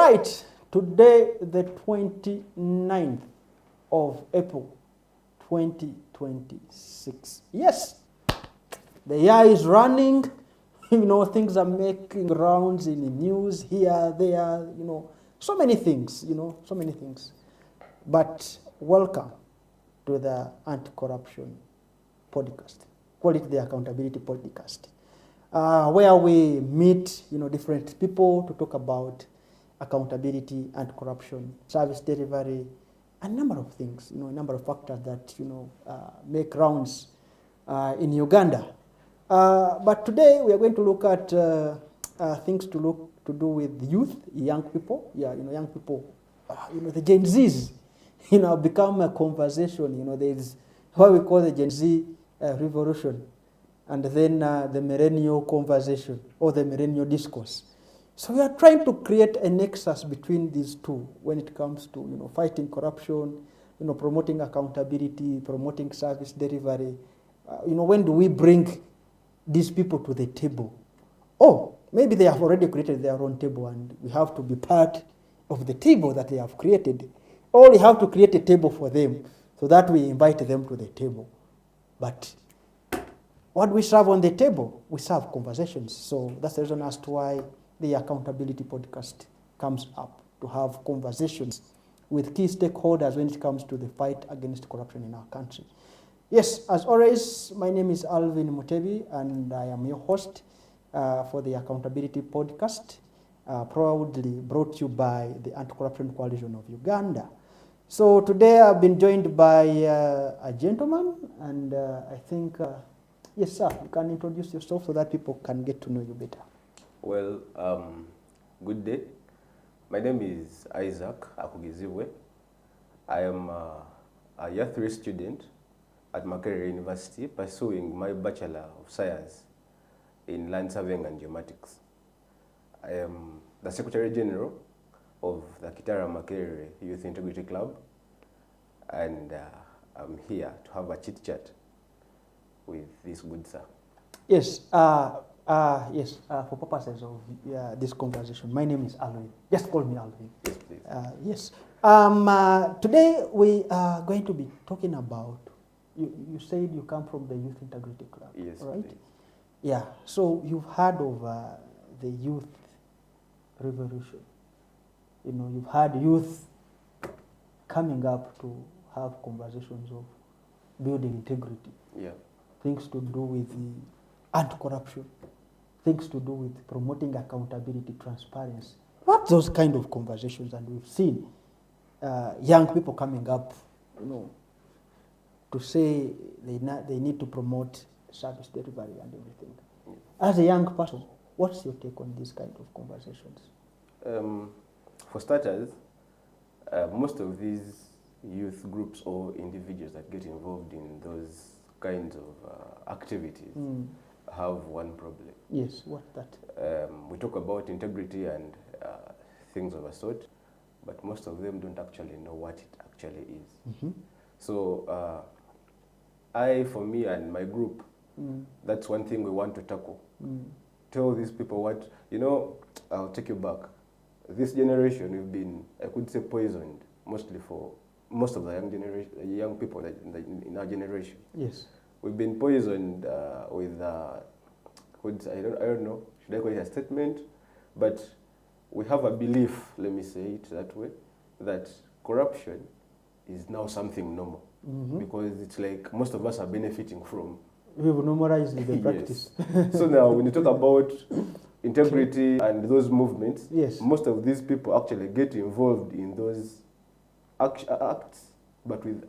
right, today the 29th of April 2026. Yes, the year is running. Things are making rounds in the news here, there, so many things, so many things. But welcome to the Anti-Corruption Podcast. Call it the Accountability Podcast, where we meet, different people to talk about accountability and corruption, service delivery, a number of things, a number of factors that, make rounds in Uganda. But today we are going to look at things to do with youth, young people. Young people, the Gen Zs, become a conversation. There's what we call the Gen Z revolution, and then the millennial conversation or the millennial discourse. So we are trying to create a nexus between these two when it comes to fighting corruption, promoting accountability, promoting service delivery. When do we bring these people to the table? Oh, maybe they have already created their own table and we have to be part of the table that they have created. Or we have to create a table for them so that we invite them to the table. But what do we serve on the table? We serve conversations. So that's the reason as to why the Accountability Podcast comes up, to have conversations with key stakeholders when it comes to the fight against corruption in our country. Yes, as always, my name is Alvin Mutebi, and I am your host for the Accountability Podcast, proudly brought to you by the Anti-Corruption Coalition of Uganda. So today I've been joined by a gentleman, and I think, yes, sir, you can introduce yourself so that people can get to know you better. Well, good day. My name is Isaac Akugizibwe. I am a year 3 student at Makerere University, pursuing my Bachelor of Science in Land Surveying and Geomatics. I am the Secretary General of the Kitara Makerere Youth Integrity Club, and I'm here to have a chit-chat with this good sir. Yes, for purposes of this conversation, my name is Alvin. Just call me Alvin. Yes, please. Yes. Today we are going to be talking about, you said you come from the Youth Integrity Club, Yes, right? please. Yeah, so you've heard of the youth revolution. You've had youth coming up to have conversations of building integrity. Yeah. Things to do with the anti-corruption, things to do with promoting accountability, transparency. What those kind of conversations, and we've seen young people coming up, to say they need to promote service delivery and everything. As a young person, what's your take on these kind of conversations? For starters, most of these youth groups or individuals that get involved in those kinds of activities have one problem. Yes, what's that? We talk about integrity and things of a sort, but most of them don't actually know what it actually is. Mm-hmm. So for me and my group, that's one thing we want to tackle. Tell these people what, I'll take you back. This generation, we've been, I could say, poisoned, mostly for most of the young people in our generation. Yes. We've been poisoned with, I don't know, should I call it a statement? But we have a belief, let me say it that way, that corruption is now something normal. Mm-hmm. Because it's like most of us are benefiting from. We've normalized the practice. So now when you talk about integrity and those movements, yes, most of these people actually get involved in those acts, but with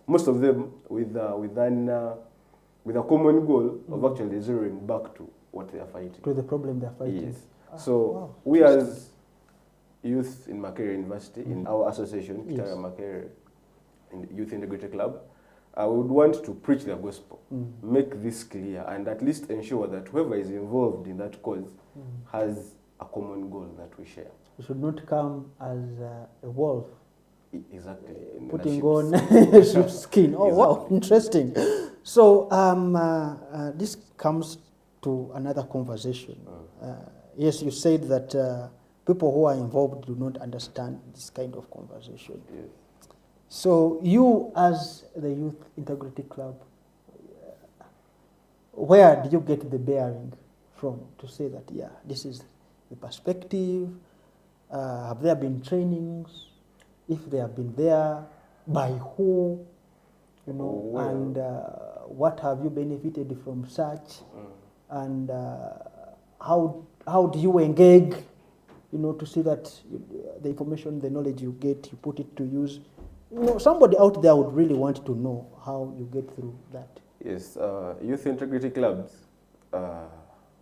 most of them with a common goal of actually zeroing back to what they are fighting. To the problem they are fighting. Yes. So we as youth in Makerere University, in our association, Kitara Makerere Youth Integrity Club, I would want to preach the gospel, make this clear, and at least ensure that whoever is involved in that cause has a common goal that we share. We should not come as a wolf. Exactly. Putting on sheep's skin. Oh, exactly. Wow, interesting. So this comes to another conversation. Yes, you said that people who are involved do not understand this kind of conversation. Yes. So you, as the Youth Integrity Club, where did you get the bearing from to say that, yeah, this is the perspective? Have there been trainings? If they have been there, by who? You know, Well. and what have you benefited from such? And how do you engage, you know, to see that the information, the knowledge you get, you put it to use? You know, somebody out there would really want to know how you get through that. Yes, youth integrity clubs,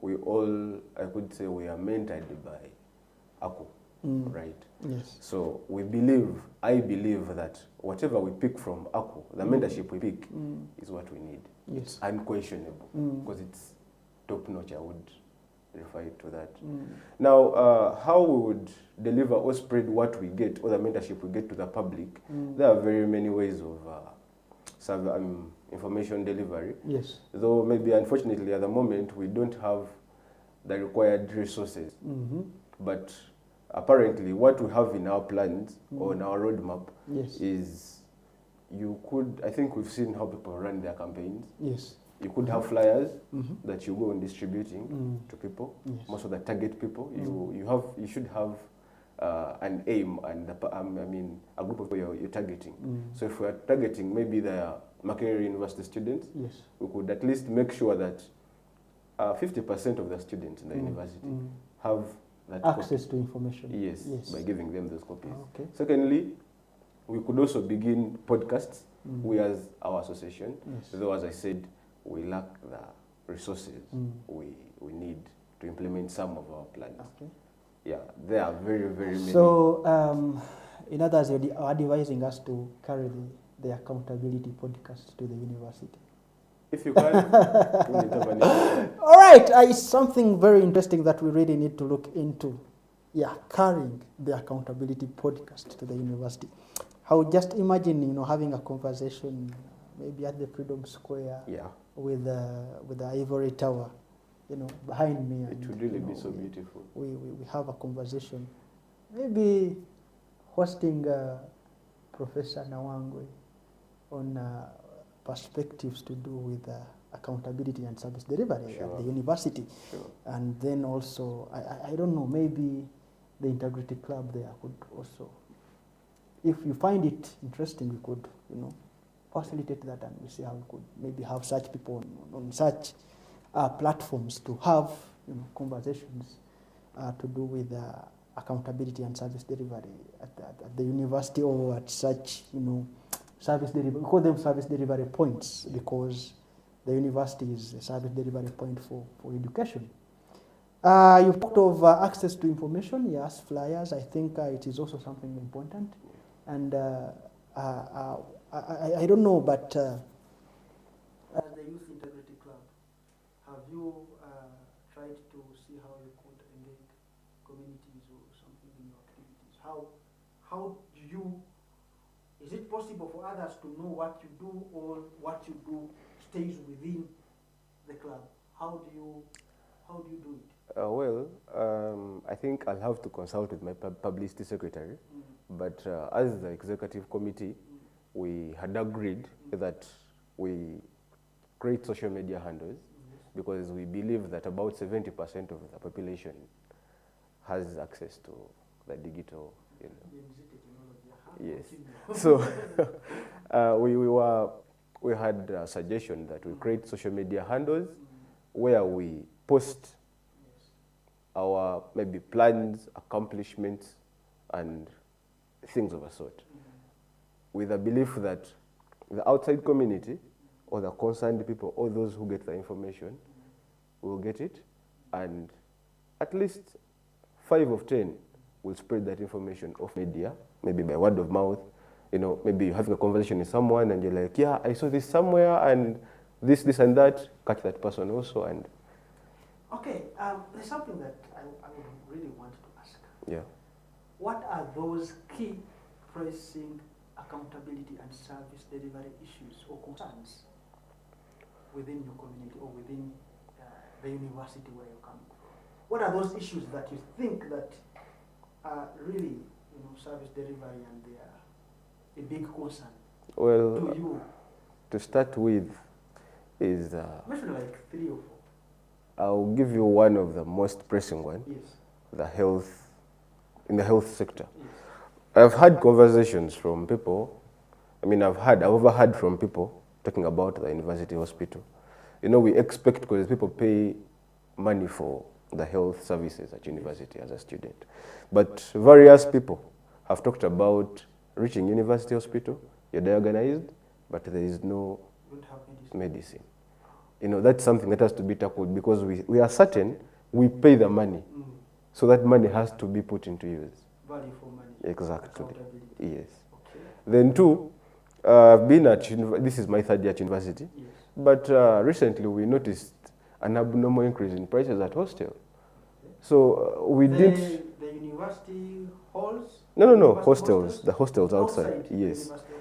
we all, I could say, we are mentored by ACU, right? Yes. So I believe that whatever we pick from ACU, the mentorship we pick is what we need. Yes. It's unquestionable because it's top notch. I would refer it to that. Now, how we would deliver or spread what we get or the mentorship we get to the public, there are very many ways of information delivery. Yes. Though maybe unfortunately at the moment we don't have the required resources. But apparently what we have in our plans or in our roadmap Yes. is I think we've seen how people run their campaigns. Yes. You could have flyers that you go on distributing to people, Yes. most of the target people. You should have an aim and a group of people you're targeting. So if we are targeting maybe the Makerere University students, Yes. we could at least make sure that 50% of the students in the university have that Access copy. to information. Yes, Yes. by giving them those copies. Okay. Secondly, we could also begin podcasts. We as our association, Yes. though as I said, we lack the resources we need to implement some of our plans. Okay. Yeah, there are very, very many. So, in others, you are advising us to carry the accountability podcast to the university. If you can, we need to have an episode. All right, it's something very interesting that we really need to look into. Yeah, carrying the accountability podcast to the university. I would just imagine, you know, having a conversation maybe at the Freedom Square Yeah, with the Ivory Tower, you know, behind me. it would really be so beautiful. We have a conversation. Maybe hosting Professor Nawangwe on perspectives to do with accountability and service delivery at the university. Sure. And then also, I don't know, maybe the Integrity Club there could also, if you find it interesting, we could, you know, facilitate that and we see how we could maybe have such people on such platforms to have, you know, conversations to do with accountability and service delivery at the university or at such, you know, service delivery. We call them service delivery points because the university is a service delivery point for education. You've talked of access to information, yes, flyers. I think it is also something important. And I don't know, but as the Youth Integrity Club, have you tried to see how you could engage communities or something in your activities? How do you, is it possible for others to know what you do or what you do stays within the club? How do you do it? I think I'll have to consult with my publicity secretary. But as the executive committee, we had agreed that we create social media handles because we believe that about 70% of the population has access to the digital, you know. Yes. So we had a suggestion that we create social media handles where we post our maybe plans, accomplishments, and things of a sort, with the belief that the outside community or the concerned people or those who get the information will get it, and at least 5 of 10 will spread that information off media, maybe by word of mouth. You know, maybe you're having a conversation with someone and you're like, yeah, I saw this somewhere and this and that, catch that person also. And okay, there's something that I would really want to ask. Yeah. What are those key pressing accountability and service delivery issues or concerns within your community or within the university where you're coming from? What are those issues that you think that are really, service delivery, and they are a big concern Well, to you? to start with is Mention like 3 or 4. I'll give you one of the most pressing one, Yes. in the health sector. Yes. I've had conversations from people. I've overheard from people talking about the university hospital. We expect, because people pay money for the health services at university as a student. But various people have talked about reaching university hospital, you're diagnosed, but there is no Don't have medicine. medicine. That's something that has to be tackled, because we are certain we pay the money. So that money has to be put into use. Value for money. Exactly. Accountability. Yes. Okay. Then two, I've been at, this is my 3rd year at university, Yes. but recently we noticed an abnormal increase in prices at hostel. So we didn't... The university halls? No, University hostels. The hostels outside. the Yes. university,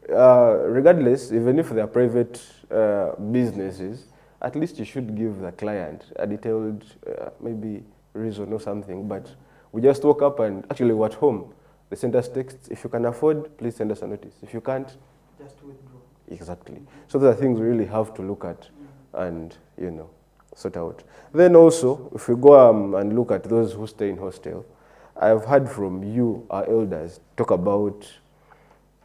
okay. Regardless, even if they are private businesses, at least you should give the client a detailed maybe reason or something. But we just woke up and actually we're at home. They sent us texts: if you can afford, please send us a notice. If you can't, Just withdraw. exactly. So those are things we really have to look at and sort out. Then also, if we go and look at those who stay in hostel, I've heard from you, our elders, talk about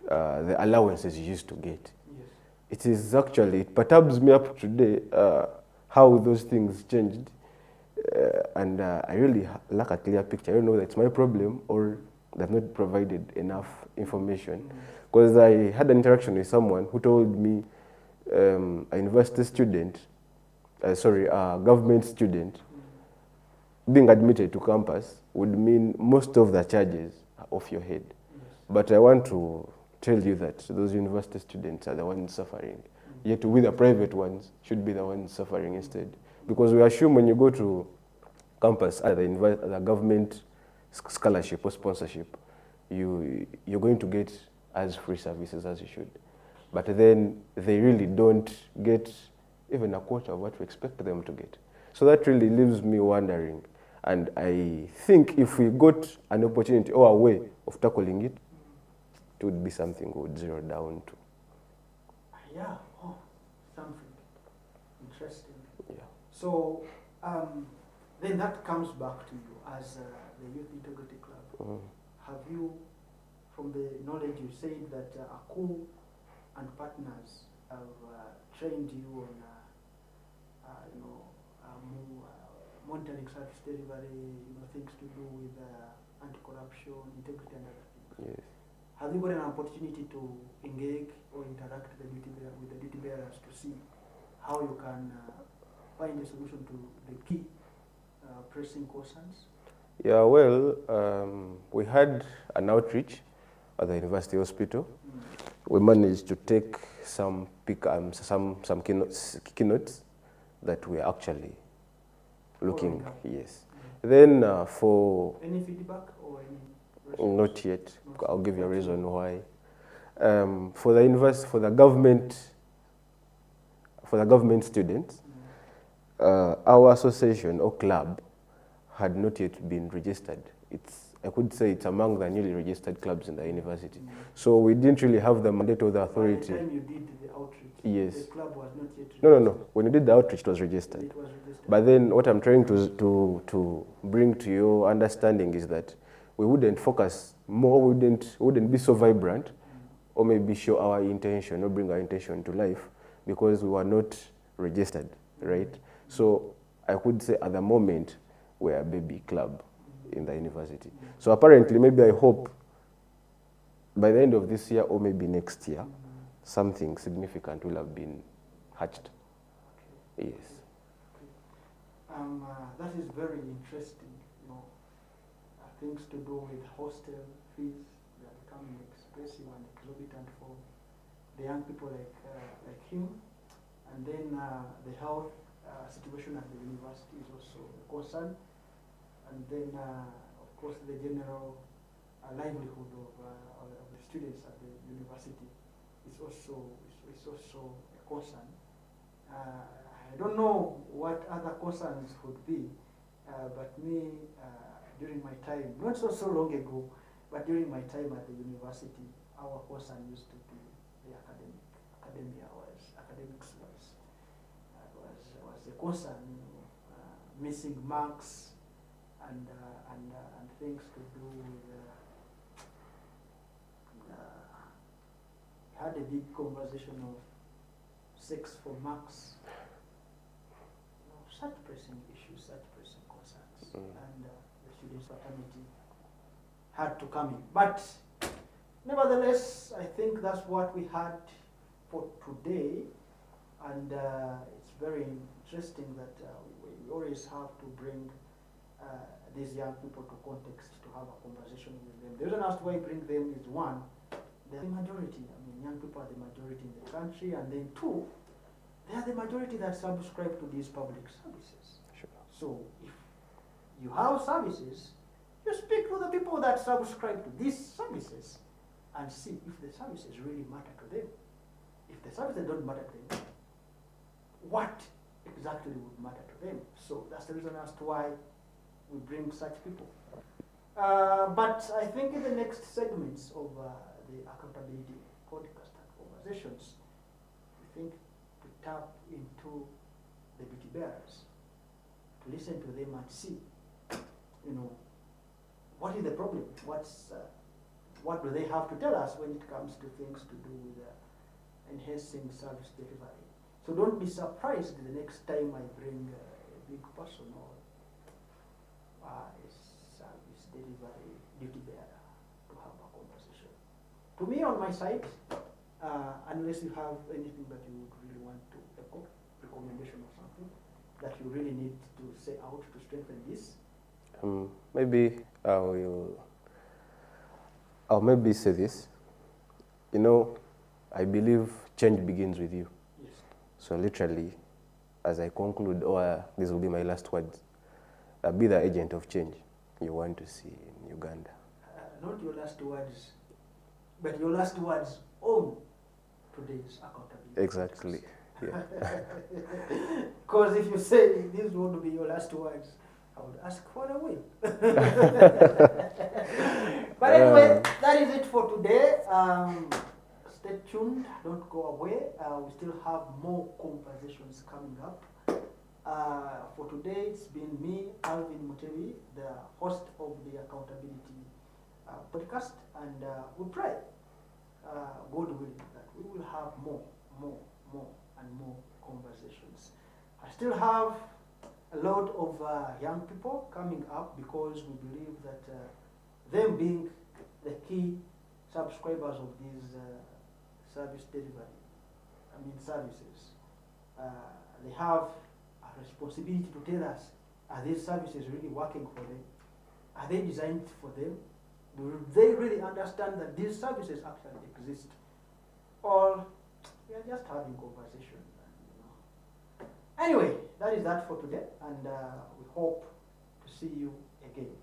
the allowances you used to get. Yes. It perturbs me up today how those things changed, and I really lack a clear picture. I don't know whether it's my problem or they've not provided enough information. Because I had an interaction with someone who told me a university student, a government student, being admitted to campus would mean most of the charges are off your head. Yes. But I want to tell you that those university students are the ones suffering. Yet we, the private ones, should be the ones suffering instead. Because we assume when you go to campus at the government scholarship or sponsorship, you're going to get as free services as you should. But then they really don't get even a quarter of what we expect them to get. So that really leaves me wondering. And I think if we got an opportunity or a way of tackling it, it would be something we would zero down to. Yeah, something interesting. Yeah. So then that comes back to you as the Youth Integrity Club. Have you, from the knowledge you said that AKU and partners have trained you on monitoring service delivery, things to do with anti-corruption, integrity, and other things? Yes. Have you got an opportunity to engage or interact with the duty bearers to see how you can find a solution to the key pressing concerns? Yeah, well, we had an outreach at the university hospital. We managed to take some keynotes that we are actually looking. Yes. Then for... Any feedback or any... Not yet. I'll give you a reason why. For the government students, our association or club had not yet been registered. I could say it's among the newly registered clubs in the university. So we didn't really have the mandate or the authority. By the time you did the outreach, yes. the club was not yet registered. No. When you did the outreach, it was registered. It was registered. But then what I'm trying to bring to your understanding is that we wouldn't focus more, we wouldn't be so vibrant, or maybe show our intention or bring our intention to life because we were not registered, right? So I could say at the moment we're a baby club in the university. So apparently, maybe I hope by the end of this year or maybe next year, something significant will have been hatched. Okay. Yes. That is very interesting. Things to do with hostel fees that are becoming expensive and exorbitant for the young people like him. And then the health situation at the university is also a concern. And then, of course, the general livelihood of the students at the university is also a concern. I don't know what other concerns would be, but me, during my time, not so long ago, but during my time at the university, our concern used to be the academics was a concern, missing marks and things to do with. Had a big conversation of sex for marks, such pressing issues, such pressing concerns, and the students' fraternity had to come in. But nevertheless, I think that's what we had for today, and it's very interesting that we always have to bring these young people to context to have a conversation with them. The reason as to why I bring them is one, they're the majority. I mean, young people are the majority in the country, and then two, they are the majority that subscribe to these public services. Sure. So if you have services, you speak to the people that subscribe to these services and see if the services really matter to them. If the services don't matter to them, what exactly would matter to them? So that's the reason as to why we bring such people. But I think in the next segments of the accountability podcast and conversations, we think to tap into the duty bearers, to listen to them and see, what is the problem? What do they have to tell us when it comes to things to do with enhancing service delivery? So don't be surprised the next time I bring a big person or a service delivery duty bearer to have a conversation. To me, on my side, unless you have anything that you would really want to echo, recommendation or something that you really need to say out to strengthen this. Maybe I'll maybe say this. I believe change begins with you. Yes. So literally, as I conclude, or this will be my last words, be the agent of change you want to see in Uganda. Not your last words, but your last words on today's accountability. Exactly. Yeah. Because if you say this would be your last words, I would ask for a will. But anyway, that is it for today. Stay tuned, don't go away. We still have more conversations coming up. For today, it's been me, Alvin Mutebi, the host of the Accountability podcast, and we pray, God willing, that we will have more and more conversations. I still have a lot of young people coming up because we believe that them being the key subscribers of these services, they have a responsibility to tell us, are these services really working for them? Are they designed for them? Do they really understand that these services actually exist? Or we are just having conversation. Anyway, that is that for today, and we hope to see you again.